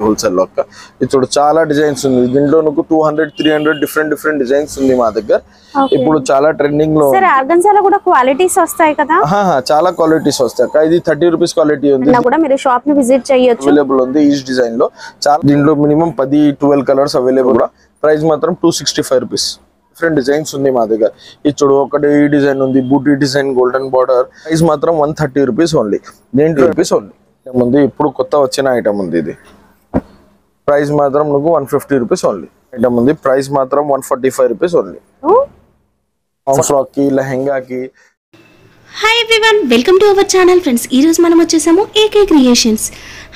Wholesale లో ఇప్పుడు చాలా డిజైన్స్ ఉంది దీంట్లో నాకు 200-300 డిఫరెంట్ డిజైన్స్ ఉంది మా దగ్గర ఇప్పుడు చాలా ట్రెండింగ్ లో సర్ ఆర్గన్జాలో కూడా క్వాలిటీస్ వస్తాయి కదా చాలా క్వాలిటీస్ వస్తాయి ఇది 30 రూపాయస్ క్వాలిటీ ఉంది ఇలా కూడా మీరు షాప్ ని విజిట్ చేయొచ్చు అవైలబుల్ ఉంది ఈ డిజైన్ లో చాలా దీంట్లో మినిమం 10-12 కలర్స్ అవైలబుల్ కూడా ప్రైస్ మాత్రం 265 రూపాయస్ డిఫరెంట్ డిజైన్స్ ఉంది మా దగ్గర ఈ చూడు ఒకటి ఈ డిజైన్ ఉంది బూటీ డిజైన్ గోల్డెన్ బార్డర్ ప్రైస్ మాత్రం 130 రూపాయస్ ఓన్లీ 90 రూపాయస్ ఓన్లీ ఉంది ఇప్పుడు కొత్త వచ్చిన ఐటమ్ ఉంది ఇది ప్రైస్ మాత్రం మీకు 150 రూపాయస్ ఓన్లీ ఐటమ్ ఉంది ప్రైస్ మాత్రం 145 రూపాయస్ ఓన్లీ ఫ్రాక్ కి లెహంగా కి hi everyone welcome to our channel friends ఈ రోజు మనం వచ్చేసాము ఏకే క్రియేషన్స్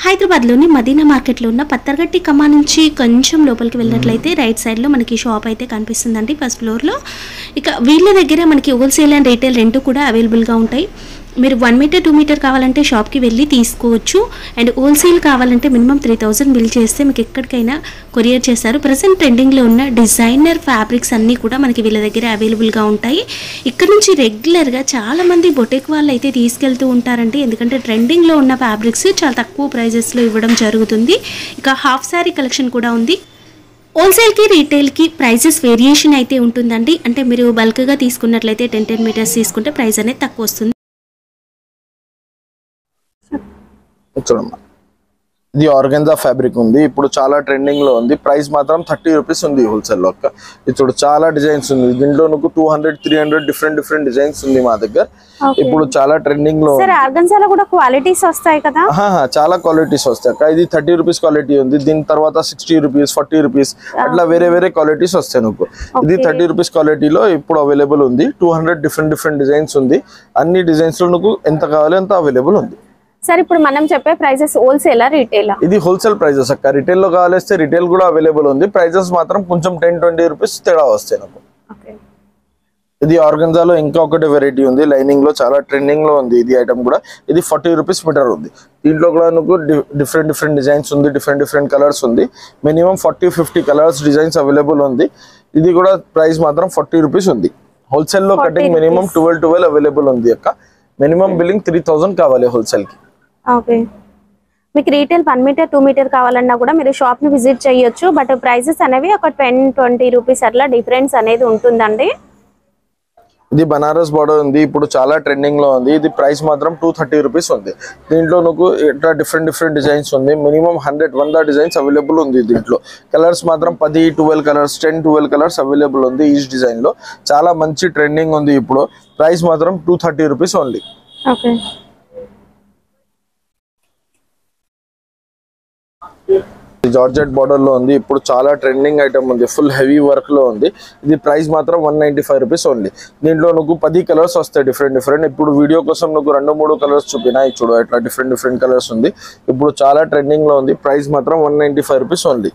హైదరాబాద్లోని మదీనా మార్కెట్లో ఉన్న పత్తర్గట్టి కమ్మా నుంచి కొంచెం లోపలికి వెళ్ళినట్లయితే రైట్ సైడ్లో మనకి షాప్ అయితే కనిపిస్తుందండి ఫస్ట్ ఫ్లోర్లో ఇక వీళ్ళ దగ్గర మనకి హోల్సేల్ అండ్ రీటైల్ రెండు కూడా అవైలబుల్గా ఉంటాయి మీరు 1 మీటర్ 2 మీటర్ కావాలంటే షాప్కి వెళ్ళి తీసుకోవచ్చు అండ్ హోల్సేల్ కావాలంటే మినిమం 3000 బిల్ చేస్తే మీకు ఎక్కడికైనా కొరియర్ చేస్తారు ప్రజెంట్ ట్రెండింగ్లో ఉన్న డిజైనర్ ఫ్యాబ్రిక్స్ అన్నీ కూడా మనకి వీళ్ళ దగ్గర అవైలబుల్గా ఉంటాయి ఇక్కడ నుంచి రెగ్యులర్గా చాలామంది బొటెక్ వాళ్ళు అయితే తీసుకెళ్తూ ఉంటారండి ఎందుకంటే ట్రెండింగ్లో ఉన్న ఫ్యాబ్రిక్స్ చాలా తక్కువ ప్రైజెస్లో ఇవ్వడం జరుగుతుంది ఇక హాఫ్ శారీ కలెక్షన్ కూడా ఉంది హోల్సేల్కి రీటైల్కి ప్రైజెస్ వేరియేషన్ అయితే ఉంటుందండి అంటే మీరు బల్క్గా తీసుకున్నట్లయితే 10 మీటర్స్ తీసుకుంటే ప్రైస్ అనేది తక్కువ వస్తుంది చూడమ్మా ఇది ఆర్గెన్జా ఫ్యాబ్రిక్ ఉంది ఇప్పుడు చాలా ట్రెండింగ్ లో ఉంది ప్రైస్ మాత్రం 30 రూపీస్ ఉంది హోల్సేల్ లో ఇప్పుడు చాలా డిజైన్స్ ఉంది దీంట్లో నాకు 200-300 డిఫరెంట్ డిజైన్స్ ఉంది మా దగ్గర ఇప్పుడు చాలా ట్రెండింగ్ లో సర్ ఆర్గన్జాలో కూడా క్వాలిటీస్ వస్తాయి కదా చాలా క్వాలిటీస్ వస్తాయి ఇది 30 రూపీస్ క్వాలిటీ ఉంది దీని తర్వాత 60 రూపీస్ 40 రూపీస్ అట్లా వేరే క్వాలిటీస్ వస్తాయి నాకు ఇది 30 రూపీస్ క్వాలిటీలో ఇప్పుడు అవైలబుల్ ఉంది 200 డిఫరెంట్ డిజైన్స్ ఉంది అన్ని డిజైన్స్ లో నాకు ఎంత కావాలో అంత అవైలబుల్ ఉంది సర్ ఇప్పుడు మనం చెప్పే ప్రైజెస్ హోల్సేల్ రీటైల్ ఇది హోల్సేల్ ప్రైజెస్ అక్క రిటైల్ లో కావాలిస్తే రిటైల్ కూడా అవైలబుల్ ఉంది ప్రైజెస్ మాత్రం కొంచెం 10-20 రూపీస్ తేడా వస్తాయి నాకు ఇది ఆర్గన్జాలో ఇంకా ఒకటి వెరైటీ ఉంది లైనింగ్ లో చాలా ట్రెండింగ్ లో ఉంది ఇది ఐటమ్ కూడా ఇది 40 రూపీస్ మీటర్ ఉంది దీంట్లో కూడా నాకు డిఫరెంట్ డిజైన్స్ ఉంది డిఫరెంట్ కలర్స్ ఉంది మినిమం 40-50 కలర్స్ డిజైన్స్ అవైలబుల్ ఉంది ఇది కూడా ప్రైస్ మాత్రం 40 రూపీస్ ఉంది హోల్సేల్ లో కటింగ్ మినిమం 12 అవైలబుల్ ఉంది అక్క మినిమం బిల్లింగ్ 3000 కావాలి హోల్సేల్ కి ఓకే మీకు రీటైల్ 1 మీటర్ 2 మీటర్ కావాలన్నా కూడా మీరు షాప్ ని విజిట్ చేయొచ్చు బట్ ప్రైజెస్ అనేవి ఒక 10-20 రూపీస్ అట్లా డిఫరెన్స్ అనేది ఉంటుందండి ఇది బనారస్ బార్డర్ ఉంది ఇప్పుడు చాలా ట్రెండింగ్ లో ఉంది ఇది ప్రైస్ మాత్రం 230 రూపీస్ ఉంది దీంట్లో నాకు ఇట్లా డిఫరెంట్ డిజైన్స్ ఉంది మినిమం 100 డిజైన్స్ అవైలబుల్ ఉంది దీంట్లో కలర్స్ మాత్రం 10-12 కలర్స్ 10-12 కలర్స్ అవైలబుల్ ఉంది ఈ డిజైన్ లో చాలా మంచి ట్రెండింగ్ ఉంది ఇప్పుడు ప్రైస్ మాత్రం 230 rupees only okay georgette border లో ఉంది ఇప్పుడు చాలా ట్రెండింగ్ ఐటమ్ ఉంది ఫుల్ హెవీ వర్క్ లో ఉంది ఇది ప్రైస్ మాత్రం 195 రూపీస్ ఓన్లీ దీంట్లో నాకు 10 కలర్స్ వస్తాయి డిఫరెంట్ ఇప్పుడు వీడియో కోసం నాకు 2-3 కలర్స్ చూపినా చూడు ఇట్లా డిఫరెంట్ కలర్స్ ఉంది ఇప్పుడు చాలా ట్రెండింగ్ లో ఉంది ప్రైస్ మాత్రం 195 రూపీస్ ఓన్లీ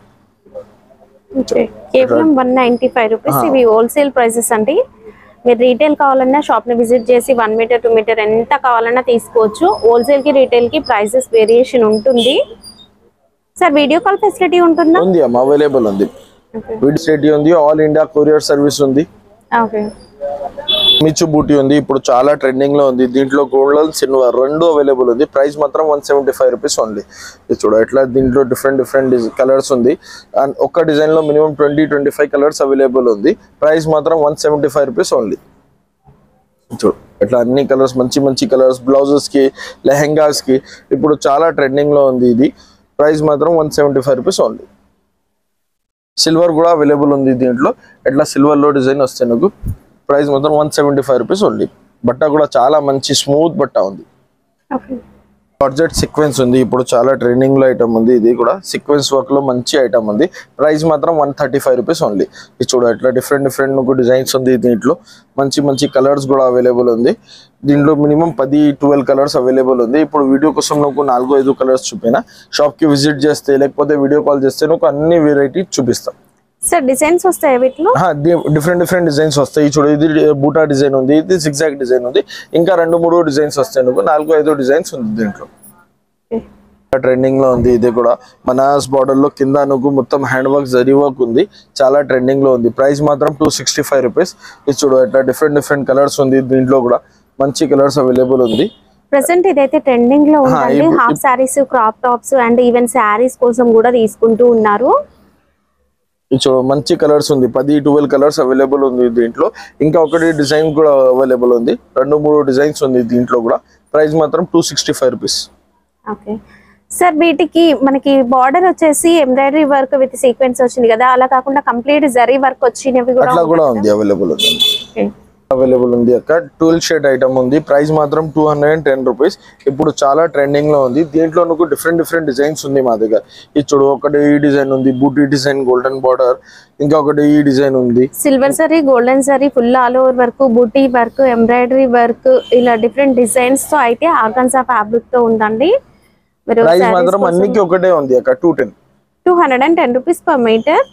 కేవలం 195 రూపీస్ ఇవి హోల్సేల్ ప్రైసెస్ అండి మీరు రీటైల్ కావాలన్నా షాప్ ని విజిట్ చేసి 1 మీటర్ 2 మీటర్ ఎంత కావాలన్నా తీసుకోవచ్చు హోల్సేల్ కి రీటైల్ కి ప్రైసెస్ వేరియేషన్ ఉంటుంది సర్ వీడియో కాల్ ఫెసిలిటీ ఉంటుందా ఉంది అమ్మ అవైలబుల్ ఉంది వీడియో ఫెసిలిటీ ఉంది ఆల్ ఇండియా కొరియర్ సర్వీస్ ఉంది ఓకే మిచ్చు బూటీ ఉంది ఇప్పుడు చాలా ట్రెండింగ్ లో ఉంది దీంట్లో గోల్డ్ సిల్వర్ రెండు అవైలబుల్ ఉంది ప్రైస్ మాత్రం 175 రూపీస్ ఓన్లీ చూడ ఇట్లా దీంట్లో డిఫరెంట్ కలర్స్ ఉంది అండ్ ఒక్క డిజైన్ లో మినిమం 20-25 కలర్స్ అవైలబుల్ ఉంది ప్రైస్ మాత్రం 175 రూపీస్ ఓన్లీ చూడు ఇట్లా అన్ని కలర్స్ మంచి కలర్స్ బ్లౌజెస్ కి లెహంగాస్ కి ఇప్పుడు చాలా ట్రెండింగ్ లో ఉంది ఇది ప్రైస్ మాత్రం 175 రూపీస్ ఓన్లీ సిల్వర్ కూడా అవైలబుల్ ఉంది దీంట్లో ఇట్లా సిల్వర్ లో డిజైన్ వస్తాయి నాకు ప్రైస్ మాత్రం 175 రూపీస్ ఓన్లీ బట్ట కూడా చాలా మంచి స్మూత్ బట్ట ఉంది జార్జెట్ సీక్వెన్స్ ఉంది ఇప్పుడు చాలా ట్రెండింగ్ లో ఐటమ్ ఉంది ఇది కూడా సీక్వెన్స్ వర్క్ లో మంచి ఐటమ్ ఉంది ప్రైస్ మాత్రం 135 రూపీస్ ఓన్లీ ఇది చూడ ఇట్లా డిఫరెంట్ డిజైన్స్ ఉంది దీంట్లో మంచి కలర్స్ కూడా అవైలబుల్ ఉంది దీంట్లో మినిమం 10-12 కలర్స్ అవైలబుల్ ఉంది ఇప్పుడు వీడియో కోసం నాకు 4-5 కలర్స్ చూపినా షాప్ కి విజిట్ చేస్తే లేకపోతే వీడియో కాల్ చేస్తే నాకు అన్ని వెరైటీ చూపిస్తాం సర్ డిజైన్స్ వస్తాయి వీటిలో డిఫరెంట్ డిజైన్స్ వస్తాయి చూడు ఇది బూటా డిజైన్ ఉంది ఇది zigzag డిజైన్ ఉంది ఇంకా 2-3 డిజైన్స్ వస్తాయి నాకు 4-5 డిజైన్స్ ఉంది దీంట్లో ట్రెండింగ్ లో ఉంది ఇది కూడా బనారస్ బార్డర్ లో కింద నాకు మొత్తం హ్యాండ్ వర్క్ జరీ వర్క్ ఉంది చాలా ట్రెండింగ్ లో ఉంది ప్రైస్ మాత్రం 265 రూపీస్ ఇది చూడు ఇట్లా డిఫరెంట్ కలర్స్ ఉంది దీంట్లో కూడా మంచి కలర్స్ అవైలబుల్ ఉంది ప్రెసెంట్ ఇదైతే ట్రెండింగ్ లో ఉందండి. Half saris, crop tops and even saris కోసం కూడా తీసుకుంటూ ఉన్నారు. మంచి కలర్స్ ఉంది, 10-12 కలర్స్ అవైలబుల్ ఉంది దీంట్లో. ఇంకా ఒకటి డిజైన్ కూడా అవైలబుల్ ఉంది, 2-3 డిజైన్స్ ఉంది దీంట్లో కూడా. ప్రైస్ మాత్రం 265 రూపీస్. ఓకే సార్, వీటికి మనకి బార్డర్ వచ్చేసి ఎంబ్రాయిడరీ వర్క్ విత్ సీక్వెన్స్ వచ్చింది కదా, అలా కాకుండా కంప్లీట్ జరీ వర్క్ వచ్చినవి కూడా ఉంది, అవైలబుల్ ఉంది. అవైలబుల్ ఉంది అక్క. 12 షేడ్ ఐటమ్ ఉంది, ప్రైస్ మాత్రం 210 రూపీస్. ఇప్పుడు చాలా ట్రెండింగ్ లో ఉంది. దీంట్లో నాకు డిఫరెంట్ డిజైన్స్ ఉంది మా దగ్గర. ఇప్పుడు ఒకటి ఈ డిజైన్ ఉంది, బూటీ డిజైన్, గోల్డెన్ బార్డర్. ఇంకా ఒకటి ఈ డిజైన్ ఉంది, silver sari, golden sari, full all over work, booti work, embroidery work, ఇలా డిఫరెంట్ డిజైన్స్ తో అయితే ఆర్గాన్జా ఫ్యాబ్రిక్ తో ఉందండి. ప్రైస్ మాత్రం అన్నికి ఒకటే ఉంది అక్క, 210 రూపీస్ పర్ మీటర్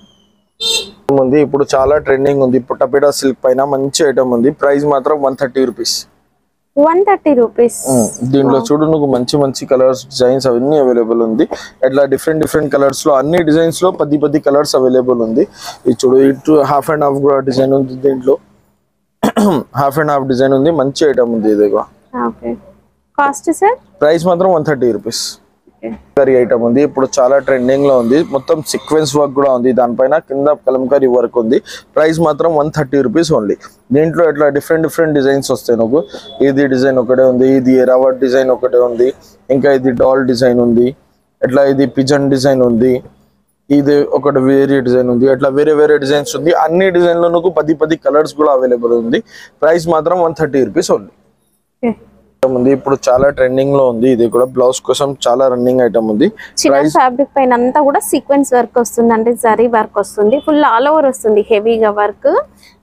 ఉంది. ఇప్పుడు చాలా ట్రెండింగ్ ఉంది, పుట్టపేట సిల్క్ పైన మంచి ఐటమ్ ఉంది. ప్రైస్ మాత్రం 130 రూపీస్. 130 రూపీస్. దీంట్లో చూడు నువ్వు మంచి కలర్స్, డిజైన్స్ అవన్నీ అవైలబుల్ ఉంది. అట్లా డిఫరెంట్ కలర్స్ లో, అన్ని డిజైన్స్ లో 10 కలర్స్ అవైలబుల్ ఉంది. ఇది చూడు, ఇటు హాఫ్ అండ్ హాఫ్ కూడా డిజైన్ ఉంది దీంట్లో. హాఫ్ అండ్ హాఫ్ డిజైన్ ఉంది, మంచి ఐటమ్ ఉంది ఇది. Cost sir? ప్రైస్ మాత్రం 130 రూపీస్. ఐటమ్ ఉంది, ఇప్పుడు చాలా ట్రెండింగ్ లో ఉంది. మొత్తం సీక్వెన్స్ వర్క్ కూడా ఉంది, దానిపైన కింద కలంకారీ వర్క్ ఉంది. ప్రైస్ మాత్రం 130 రూపీస్ ఓన్లీ. దీంట్లో ఇట్లా డిఫరెంట్ డిజైన్స్ వస్తాయి నాకు. ఇది డిజైన్ ఒకటే ఉంది, ఇది ఎరావట్ డిజైన్ ఒకటే ఉంది, ఇంకా ఇది డాల్ డిజైన్ ఉంది, ఇట్లా ఇది పిజన్ డిజైన్ ఉంది, ఇది ఒకటి వేరే డిజైన్ ఉంది. అట్లా వేరే డిజైన్స్ ఉంది. అన్ని డిజైన్ లో నాకు 10 కలర్స్ కూడా అవైలబుల్ ఉంది. ప్రైస్ మాత్రం 130 రూపీస్ ఓన్లీ. ఉంది, ఇప్పుడు చాలా ట్రెండింగ్ లో ఉంది. ఇది కూడా బ్లౌజ్ కోసం చాలా రన్నింగ్ ఐటమ్ ఉంది. ఫ్యాబ్రిక్ పైన అంతా కూడా సీక్వెన్స్ వర్క్ వస్తుంది, అంటే జరీ వర్క్ వస్తుంది, ఫుల్ ఆల్ ఓవర్ వస్తుంది, హెవీగా వర్క్.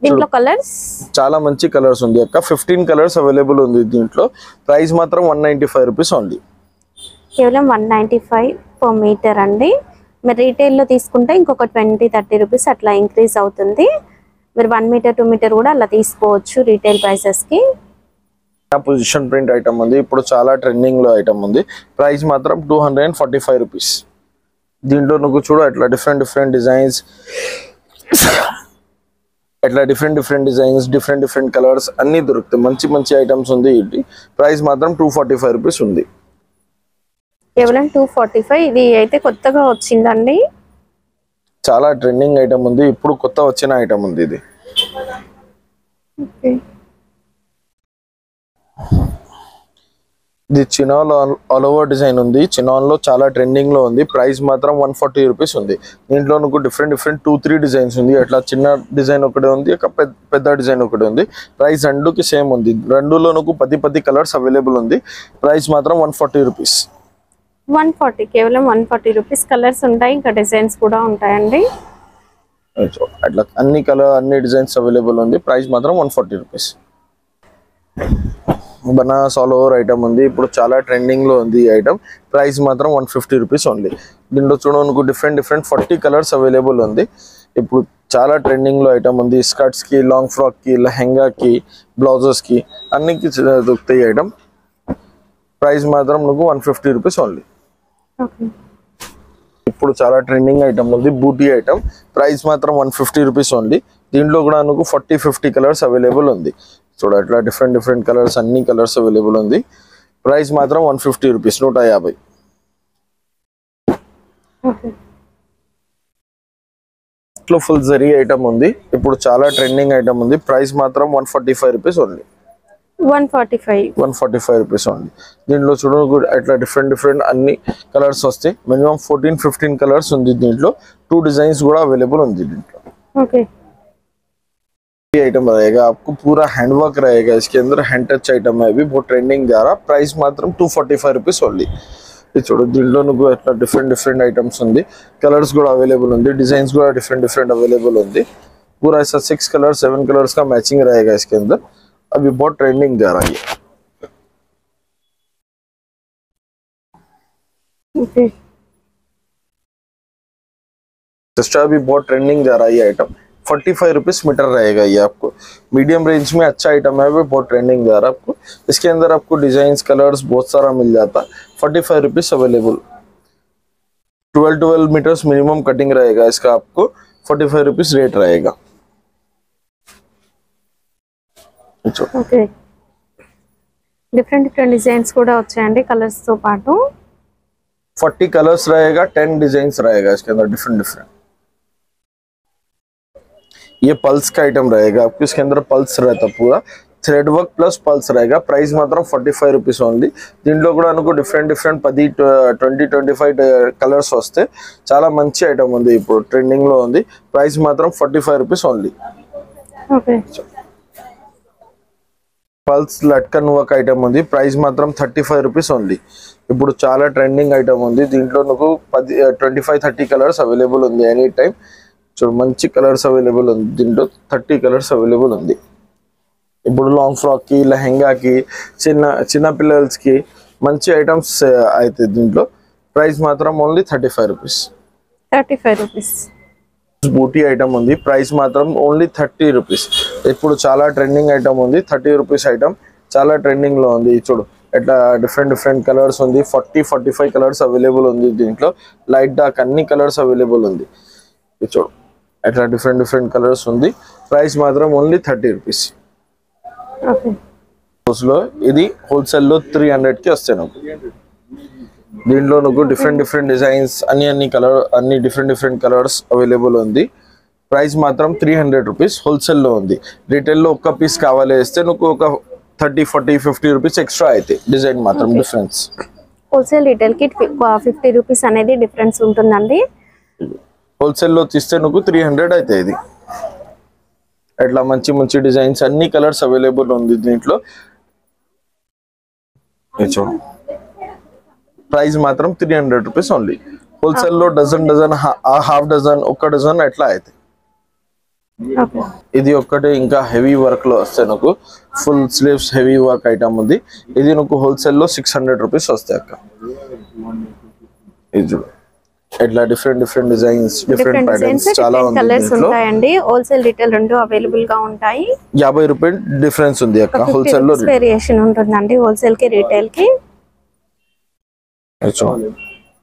దీంట్లో కలర్స్ చాలా మంచి కలర్స్ ఉంది అక్క, 15 కలర్స్ అవైలబుల్ ఉంది దీంట్లో. ప్రైస్ మాత్రం 195 రూపీస్ ఓన్లీ. కేవలం 195 పర్ మీటర్ అండి. మీరు రీటైల్ లో తీసుకుంటే ఇంకొక 20-30 రూపీస్ అట్లా ఇంక్రీజ్ అవుతుంది. మీరు 1 మీటర్ 2 మీటర్ కూడా అలా తీసుకోవచ్చు రీటైల్ ప్రైసెస్ కి. పొజిషన్ ప్రింట్ ఐటమ్ ఉంది, ఇప్పుడు చాలా ట్రెండింగ్ లో ఐటమ్ ఉంది. ప్రైస్ మాత్రం 245 రూపీస్. దీంట్లో నువ్వు చూడు అట్లా డిఫరెంట్ డిజైన్స్, అట్లా డిఫరెంట్ డిజైన్స్, డిఫరెంట్ కలర్స్ అన్ని దొరుకుతాయి. మంచి ఐటమ్స్ ఉంది. ఇది ప్రైస్ మాత్రం 245 రూపీస్ ఉంది. కేవలం 245. ఇది అయితే కొత్తగా వచ్చిందండి, చాలా ట్రెండింగ్ ఐటమ్ ఉంది, ఇప్పుడు కొత్త వచ్చిన ఐటమ్ ఉంది ఇది. ఇది చినాన్ ఆల్ ఓవర్ డిజైన్ ఉంది. చినాన్ లో చాలా ట్రెండింగ్ లో ఉంది. ప్రైస్ మాత్రం 140 రూపీస్ ఉంది. దీంట్లో నాకు డిఫరెంట్ 2-3 డిజైన్స్ ఉంది. అట్లా చిన్న డిజైన్ ఒకటి ఉంది, ఒక పెద్ద డిజైన్ ఒకటి ఉంది. ప్రైస్ రెండుకి సేమ్ ఉంది. రెండులో నాకు 10 కలర్స్ అవైలబుల్ ఉంది. ప్రైస్ మాత్రం 140 రూపీస్. 140, కేవలం 140 రూపీస్. కలర్స్ ఉంటాయి, ఇంకా డిజైన్స్ కూడా ఉంటాయండి. అట్లా అన్ని డిజైన్స్ అవైలబుల్ ఉంది. ప్రైస్ మాత్రం 140 rupees. Banaras all over item ఉంది, ఇప్పుడు చాలా ట్రెండింగ్ లో ఉంది ఈ ఐటమ్. ప్రైస్ మాత్రం 150 రూపీస్ ఓన్లీ. దీంట్లో చూడడానికి డిఫరెంట్ 40 కలర్స్ అవైలబుల్ ఉంది. ఇప్పుడు చాలా ట్రెండింగ్ లో ఐటమ్ ఉంది. స్కర్ట్స్ కి, లాంగ్ ఫ్రాక్ కి, లెహంగా కి, బ్లౌజెస్ కి అన్నికి దొరుకుతాయి ఐటమ్. ప్రైస్ మాత్రం నువ్వు 150 రూపీస్ ఓన్లీ. ఇప్పుడు చాలా ట్రెండింగ్ ఐటమ్ ఉంది, బూటీ ఐటమ్. ప్రైస్ మాత్రం 150 రూపీస్ ఓన్లీ. దీంట్లో కూడా నువ్వు 40-50 కలర్స్ అవైలబుల్ ఉంది. చూడ అట్లా డిఫరెంట్ కలర్స్, అన్ని కలర్స్ అవైలబుల్ ఉంది. ప్రైస్ మాత్రం 150 రూపీస్, 150. ఇట్లా ఫుల్ జరీ ఐటమ్ ఉంది, ఇప్పుడు చాలా ట్రెండింగ్ ఐటమ్ ఉంది. ప్రైస్ మాత్రం 145 రూపీస్ ఓన్లీ. 145 rupees only. దీంట్లో చూడ అట్లా డిఫరెంట్ అన్ని కలర్స్ వస్తాయి. మినిమం 14-15 కలర్స్ ఉంది దీంట్లో. 2 डिजाइन्स కూడా అవైలబుల్ ఉంది దీంట్లో. ओके, ये आइटम रहेगा आपको पूरा हैंडवर्क रहेगा, इसके अंदर हैंड टच आइटम है, अभी बहुत ट्रेंडिंग जा रहा. प्राइस मात्र 245 రూపీస్ ఓన్లీ. ఇది చూడు, దీంట్లో నువ్వు అట్లా డిఫరెంట్ ఐటమ్స్ ఉంది. కలర్స్ కూడా అవైలబుల్ ఉంది, డిजाइन्स కూడా డిఫరెंट అవైలబుల్ ఉంది. पूरा ऐसा 6 कलर 7 कलर्स का मैचिंग रहेगा इसके अंदर. अभी बहुत ट्रेंडिंग जा रहा है. ओके, सिस्टर अभी बहुत ट्रेंडिंग जा रहा है ये आइटम. 45 रुपीस मीटर रहेगा ये आपको. मीडियम रेंज में अच्छा आइटम है, वो बहुत ट्रेंडिंग जा रहा है आपको. इसके अंदर आपको डिजाइन कलर्स बहुत सारा मिल जाता. 45 rupees available. 12 metres minimum cutting रहेगा इसका, आपको 45 रुपीस रेट रहेगा. ओके, డిఫరెంట్ డిఫరెంట్ డిజైన్స్ కూడా వచ్చాయండి కలర్స్ తో పాటు. 40 कलर्स रहेगा, 10 डिजाइन रहेगा इसके अंदर डिफरेंट डिफरेंट. ये पल्स का आइटम रहेगा आपको, इसके अंदर पल्स रहता पूरा थ्रेड वर्क प्लस पल्स रहेगा. प्राइस मात्र 45 रुपीस ఓన్లీ. దీంట్లో కూడా మనకు డిఫరెంట్ డిఫరెంట్ 10 20 25 కలర్స్ వస్తే చాలా మంచి ఐటమ్ ఉంది, ఇప్పుడు ట్రెండింగ్ లో ఉంది. ప్రైస్ మాత్రం 45 rupees only. Okay. Pulse latkan work item ఉంది, ప్రైస్ మాత్రం 35 రూపీస్ ఓన్లీ. ఇప్పుడు చాలా ట్రెండింగ్ ఐటమ్ ఉంది. దీంట్లో నాకు 25-30 కలర్స్ అవైలబుల్ ఉంది ఎనీ టైం. చూడు మంచి కలర్స్ అవైలబుల్ ఉంది, దీంట్లో 30 కలర్స్ అవైలబుల్ ఉంది. ఇప్పుడు లాంగ్ ఫ్రాక్ కి, లెహంగాకి, చిన్న పిల్లలకి మంచి ఐటమ్స్ అయితే దీంట్లో. ప్రైస్ మాత్రం ఓన్లీ 35 రూపీస్. 35 రూపీస్. బూటీ ఐటమ్ ఉంది, ప్రైస్ మాత్రం ఓన్లీ 30 రూపీస్. ఇప్పుడు చాలా ట్రెండింగ్ ఐటమ్ ఉంది, 30 రూపీస్ ఐటమ్ చాలా ట్రెండింగ్ లో ఉంది. చూడు ఎట్లా డిఫరెంట్ డిఫరెంట్ కలర్స్ ఉంది, 40-45 కలర్స్ అవైలబుల్ ఉంది దీంట్లో. లైట్ డార్క్ అన్ని కలర్స్ అవైలబుల్ ఉంది. చూడు ఎట్లా డిఫరెంట్ డిఫరెంట్ కలర్స్ ఉంది. ప్రైస్ మాత్రం ఓన్లీ 30 రూపీస్. ఇది హోల్సేల్ లో 300 కి వస్తాయి నాకు. దీంట్లో నాకు డిఫరెంట్ డిఫరెంట్ డిజైన్స్ అన్ని డిఫరెంట్ కలర్స్ అవైలబుల్ ఉంది. ప్రైస్ మాత్రం 300 రూపీస్ హోల్సేల్ లో ఉంది. రీటైల్ లో ఒక్క పీస్ కావాలి వేస్తే నాకు ఒక 30-40-50 రూపీస్ ఎక్స్ట్రా అయితే డిజైన్ మాత్రం డిఫరెన్స్. హోల్సేల్ రీటైల్ కి 50 రూపీస్ అనేది డిఫరెన్స్ ఉంటుందండి. హోల్సేల్ లో తీస్తే నాకు 300 అయితే. ఇది అట్లా మంచి మంచి డిజైన్స్ అన్ని కలర్స్ అవైలబుల్ ఉంది దీంట్లో. ప్రైస్ మాత్రం 300 రూపీస్ ఓన్లీ. హోల్సేల్ లో డజన్ హాఫ్ డజన్ ఒక్క డజన్ అట్లా అయితే. ఇది ఒక్కటే ఇంకా హెవీ వర్క్ లో వస్తాయి నాకు. Full sleeves heavy work item ఉంది. ఇది నాకు హోల్సేల్ లో 600 రూపీస్ వస్తాయి అక్క. ఇది ఇట్లా డిఫరెంట్ డిజైన్స్ డిఫరెంట్ ప్యాటర్న్స్ చాలా ఉంటాయండి. హోల్సేల్ రీటైల్ రెండు అవైలబుల్ గా ఉంటాయి. 50 రూపాయలు డిఫరెన్స్ ఉంది అక్క. హోల్సేల్ లో వేరియేషన్ ఉంటుందండి హోల్సేల్ కి రీటైల్ కి.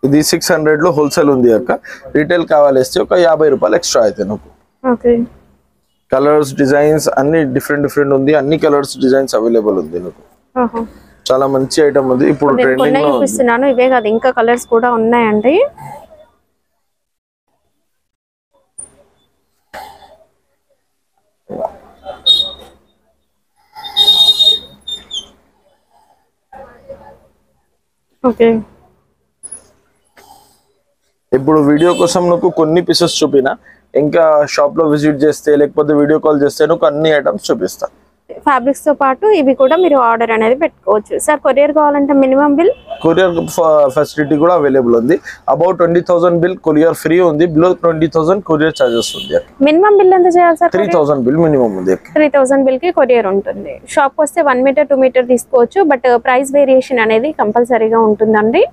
ఇది 600 లో హోల్సేల్ ఉంది అక్క. రీటైల్ కావాలేస్తే ఒక 50 రూపాయలు ఎక్స్ట్రా అయితే నాకు. ఓకే. కలర్స్ డిజైన్స్ అన్ని డిఫరెంట్ ఉంది. అన్ని కలర్స్ డిజైన్స్ అవైలబుల్ ఉంది నాకు. చాలా మంచి ఐటమ్ ఉంది, ఇప్పుడు ట్రెండింగ్ లో చూపిస్తున్నాను. ఇవే కాదు ఇంకా కలర్స్ కూడా ఉన్నాయండి. ఓకే. ఇప్పుడు వీడియో కోసం నాకు కొన్ని పీసెస్ చూపినా, ఇంకా షాప్ లో విజిట్ చేస్తే లేకపోతే వీడియో కాల్ చేస్తే నాకు అన్ని ఐటమ్స్ చూపిస్తా. ఫ్యాబ్రిక్స్ తో పాటు ఇవి కూడా మీరు ఆర్డర్ అనేది పెట్టుకోవచ్చు. సార్ కొరియర్ కావాలంటే మినిమం బిల్? కొరియర్ ఫెసిలిటీ కూడా అవైలబుల్ ఉంది. అబౌట్ 20,000 బిల్ కొరియర్ ఫ్రీ ఉంది. బిలో 20,000 కొరియర్ చార్జెస్ ఉంది. మినిమం బిల్ ఎంత చేయాలి సార్? 3,000 బిల్ మినిమం ఉంది. 3,000 బిల్ కి కొరియర్ ఉంటుంది. షాప్ వస్తే 1 మీటర్ 2 మీటర్ తీసుకోవచ్చు, బట్ ప్రైస్ వేరియేషన్ అనేది కంపల్సరీగా ఉంటుందండి.